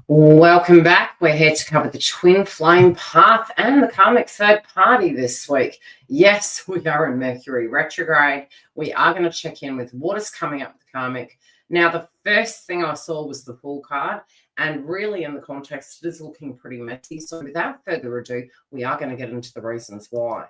Welcome back. We're here to cover the twin flame path and the karmic third party this week. Yes, we are in Mercury retrograde. We are going to check in with what is coming up with the karmic. Now, the first thing I saw was the Fool card, and really in the context, it is looking pretty messy. So without further ado, we are going to get into the reasons why.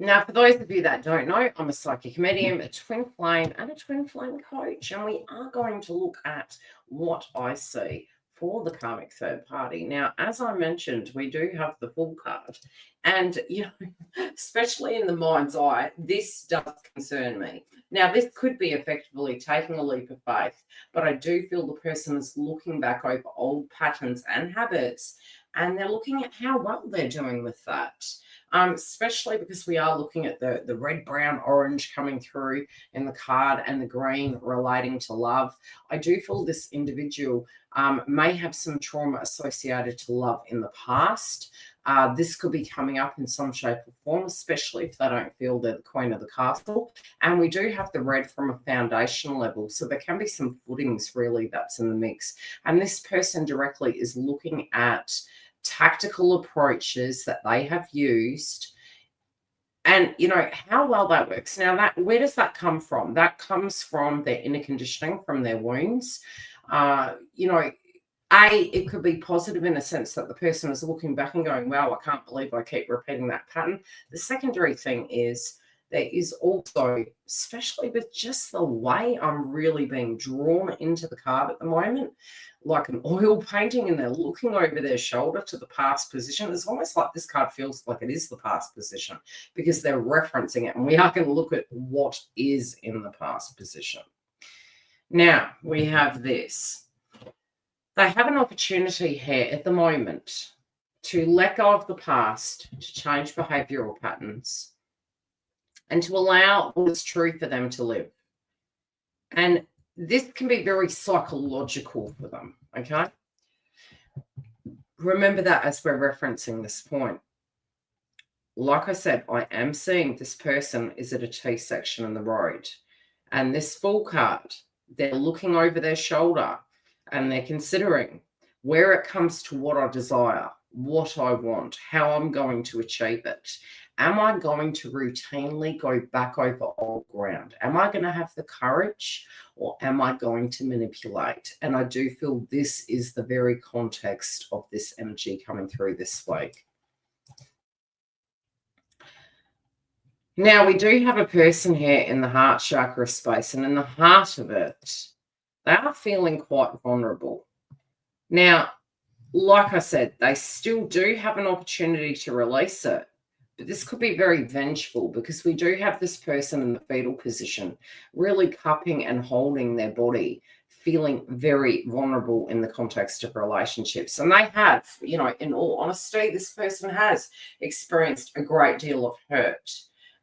Now, for those of you that don't know, I'm a psychic medium, a twin flame, and a twin flame coach, and we are going to look at what I see for the karmic third party. Now, as I mentioned, we do have the Fool card, and especially in the mind's eye, this does concern me. Now, this could be effectively taking a leap of faith, but I do feel the person is looking back over old patterns and habits, and they're looking at how well they're doing with that. Especially because we are looking at the red, brown, orange coming through in the card and the green relating to love. I do feel this individual may have some trauma associated to love in the past. This could be coming up in some shape or form, especially if they don't feel they're the queen of the castle. And we do have the red from a foundation level. So there can be some footings really that's in the mix. And this person directly is looking at tactical approaches that they have used and how well that works. Now, that where does that come from? That comes from their inner conditioning, from their wounds. It could be positive in a sense that the person is looking back and going, wow, I can't believe I keep repeating that pattern. The secondary thing is there is also, especially with just the way I'm really being drawn into the card at the moment, like an oil painting, and they're looking over their shoulder to the past position. It's almost like this card feels like it is the past position because they're referencing it, and we are going to look at what is in the past position. Now, we have this. They have an opportunity here at the moment to let go of the past, to change behavioral patterns, and to allow what is true for them to live. And this can be very psychological for them, okay? Remember that as we're referencing this point. Like I said, I am seeing this person is at a T section in the road. And this Fool card, they're looking over their shoulder and they're considering where it comes to what I desire, what I want, how I'm going to achieve it. Am I going to routinely go back over old ground? Am I going to have the courage, or am I going to manipulate? And I do feel this is the very context of this energy coming through this week. Now, we do have a person here in the heart chakra space, and in the heart of it, they are feeling quite vulnerable. Now, like I said, they still do have an opportunity to release it, but this could be very vengeful because we do have this person in the fetal position, really cupping and holding their body, feeling very vulnerable in the context of relationships. And they have, in all honesty, this person has experienced a great deal of hurt,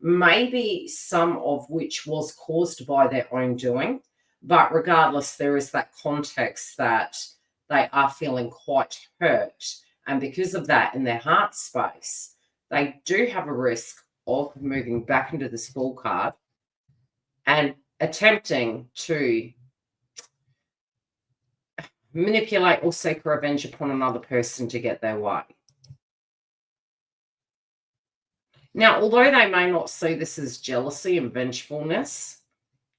maybe some of which was caused by their own doing. But regardless, there is that context that they are feeling quite hurt. And because of that, in their heart space, they do have a risk of moving back into this Fool card and attempting to manipulate or seek revenge upon another person to get their way. Now, although they may not see this as jealousy and vengefulness,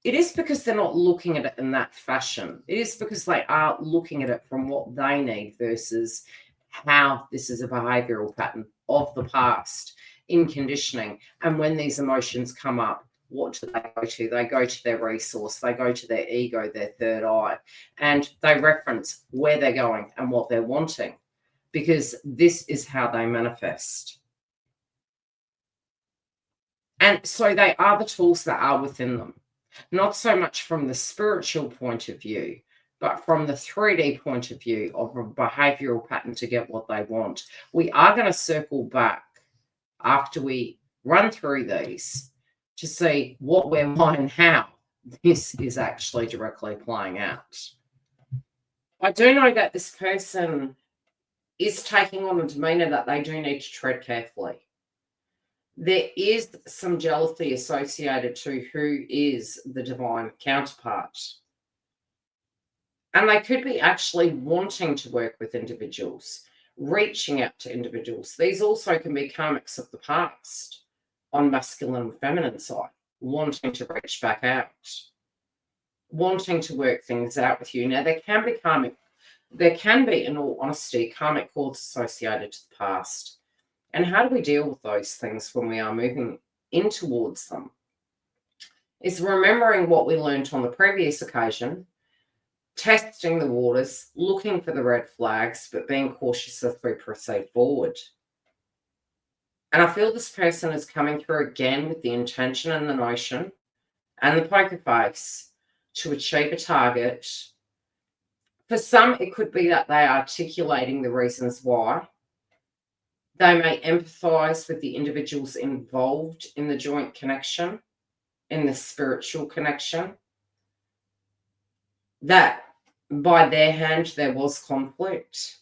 it is because they're not looking at it in that fashion. It is because they are looking at it from what they need versus how this is a behavioral pattern of the past in conditioning. And when these emotions come up, what do they go to? They go to their resource, they go to their ego, their third eye, and they reference where they're going and what they're wanting, because this is how they manifest. And so they are the tools that are within them, not so much from the spiritual point of view, but from the 3D point of view of a behavioral pattern to get what they want. We are going to circle back after we run through these to see what, where, why, and how this is actually directly playing out. I do know that this person is taking on a demeanor that they do need to tread carefully. there is some jealousy associated to who is the divine counterpart. And they could be actually wanting to work with individuals, reaching out to individuals. These also can be karmics of the past on masculine and feminine side, wanting to reach back out, wanting to work things out with you. Now, there can be, in all honesty, karmic cords associated to the past. And how do we deal with those things when we are moving in towards them? Is remembering what we learned on the previous occasion, testing the waters, looking for the red flags, but being cautious as we proceed forward. And I feel this person is coming through again with the intention and the notion and the poker face to achieve a target. For some, it could be that they are articulating the reasons why. They may empathize with the individuals involved in the joint connection, in the spiritual connection, that by their hand there was conflict.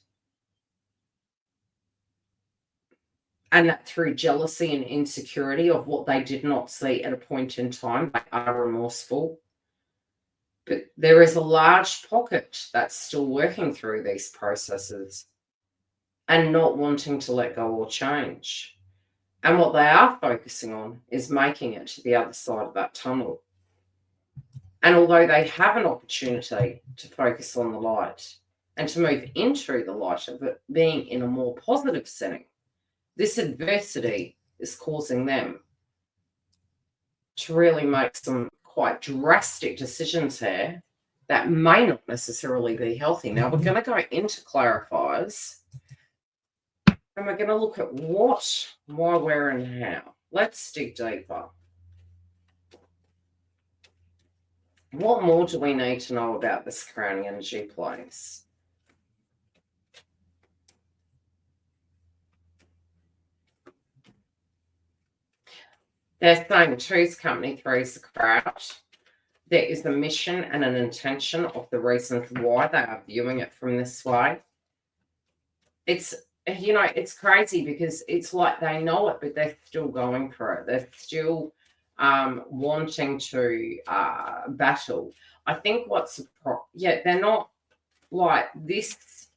And that through jealousy and insecurity of what they did not see at a point in time, they are remorseful. But there is a large pocket that's still working through these processes and not wanting to let go or change. And what they are focusing on is making it to the other side of that tunnel. And although they have an opportunity to focus on the light and to move into the light of it being in a more positive setting, this adversity is causing them to really make some quite drastic decisions here that may not necessarily be healthy. Now, we're going to go into clarifiers. And we're going to look at what, why, where, and how. Let's dig deeper. What more do we need to know about this crowning energy place? They're saying 2's company, 3's the crowd. There is a mission and an intention of the reasons why they are viewing it from this way. It's crazy because it's like they know it, but they're still going for it. They're still wanting to battle. I think they're not like this.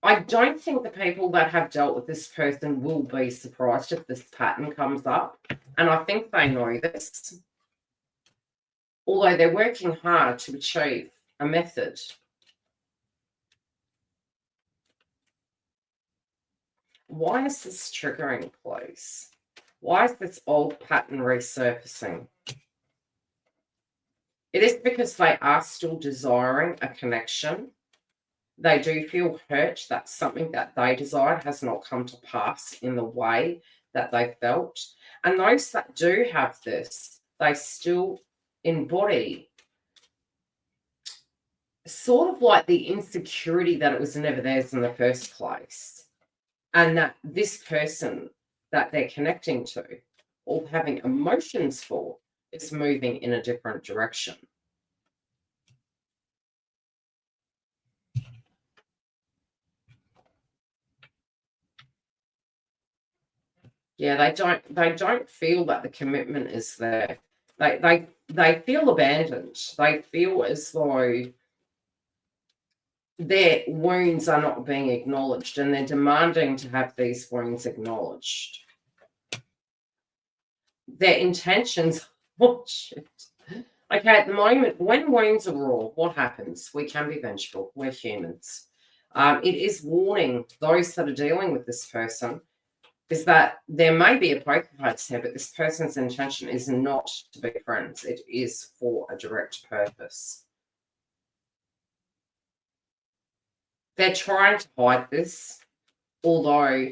I don't think the people that have dealt with this person will be surprised if this pattern comes up. And I think they know this. Although they're working hard to achieve a method. Why is this triggering, please? Why is this old pattern resurfacing? It is because they are still desiring a connection. They do feel hurt that something that they desired has not come to pass in the way that they felt. And those that do have this, they still embody sort of like the insecurity that it was never theirs in the first place. And that this person that they're connecting to or having emotions for is moving in a different direction. Yeah, they don't feel that the commitment is there. They feel abandoned. They feel as though their wounds are not being acknowledged and they're demanding to have these wounds acknowledged. Their intentions, oh shit. Okay, at the moment, when wounds are raw, what happens? We can be vengeful. We're humans. It is warning those that are dealing with this person is that there may be a poker face here, but this person's intention is not to be friends. It is for a direct purpose. They're trying to hide this, although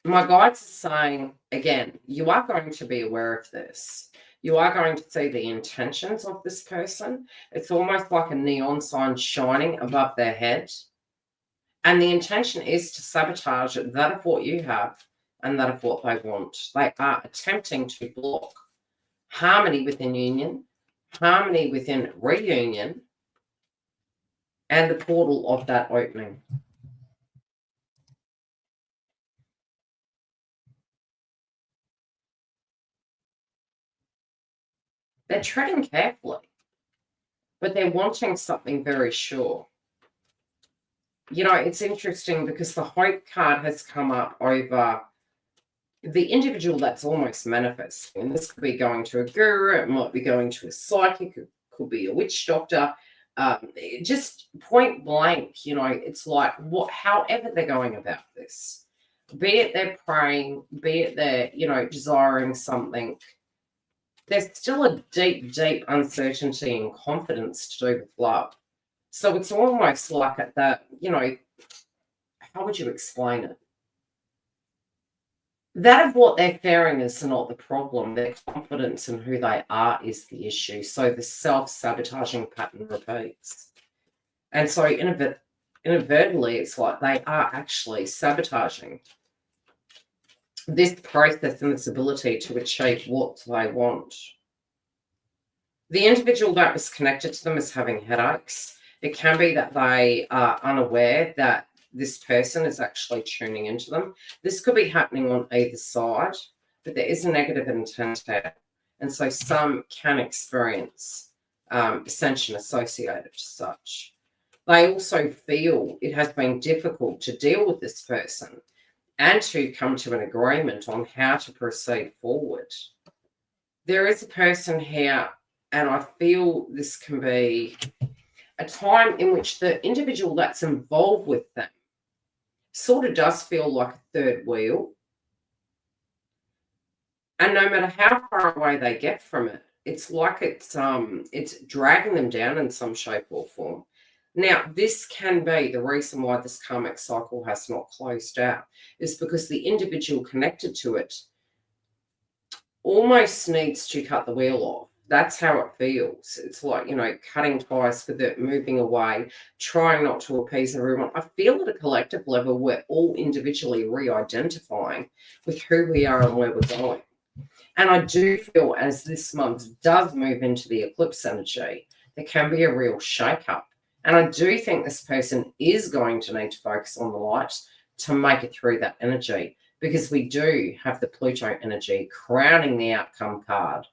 my guides are saying, again, you are going to be aware of this. You are going to see the intentions of this person. It's almost like a neon sign shining above their head. And the intention is to sabotage that of what you have and that of what they want. They are attempting to block harmony within union, harmony within reunion, and the portal of that opening. They're treading carefully, but they're wanting something very sure. You know, it's interesting because the Hope card has come up over the individual that's almost manifesting. And this could be going to a guru, it might be going to a psychic, it could be a witch doctor. Just point blank, you know, it's like however they're going about this, be it they're praying, be it they're, you know, desiring something, there's still a deep, deep uncertainty and confidence to do with love. So it's almost like at that, you know, how would you explain it? That of what they're fearing is not the problem. Their confidence in who they are is the issue. So the self-sabotaging pattern repeats. And so inadvertently, it's like they are actually sabotaging this process and this ability to achieve what they want. The individual that was connected to them is having headaches. It can be that they are unaware that this person is actually tuning into them. This could be happening on either side, but there is a negative intent there. And so some can experience ascension associated to such. They also feel it has been difficult to deal with this person and to come to an agreement on how to proceed forward. There is a person here, and I feel this can be a time in which the individual that's involved with them sort of does feel like a third wheel. And no matter how far away they get from it, it's like it's dragging them down in some shape or form. Now, this can be the reason why this karmic cycle has not closed out, is because the individual connected to it almost needs to cut the wheel off. That's how it feels. It's like, you know, cutting ties with it, moving away, trying not to appease everyone. I feel at a collective level we're all individually re-identifying with who we are and where we're going. And I do feel as this month does move into the eclipse energy, there can be a real shake-up. And I do think this person is going to need to focus on the light to make it through that energy, because we do have the Pluto energy crowning the outcome card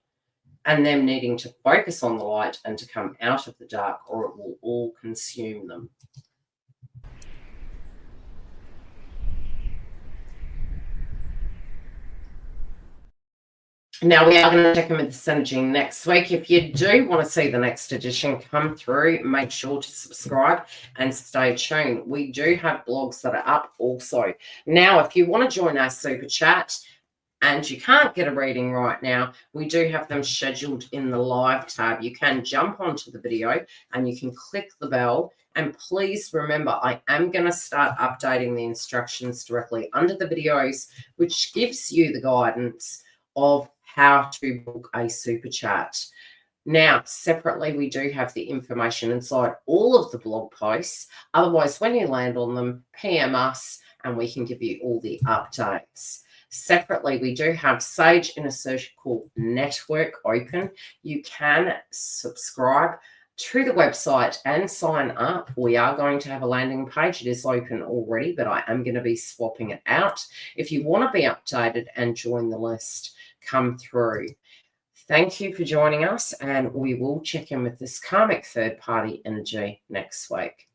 and them needing to focus on the light and to come out of the dark, or it will all consume them. Now, we are going to check in with this energy next week. If you do want to see the next edition come through, make sure to subscribe and stay tuned. We do have blogs that are up also. Now, if you want to join our super chat and you can't get a reading right now, we do have them scheduled in the live tab. You can jump onto the video and you can click the bell. And please remember, I am going to start updating the instructions directly under the videos, which gives you the guidance of how to book a super chat. Now, separately, we do have the information inside all of the blog posts. Otherwise, when you land on them, PM us and we can give you all the updates. Separately, we do have Sage Inner Circle Network open. You can subscribe to the website and sign up. We are going to have a landing page. It is open already, but I am going to be swapping it out. If you want to be updated and join the list, come through. Thank you for joining us, and we will check in with this karmic third party energy next week.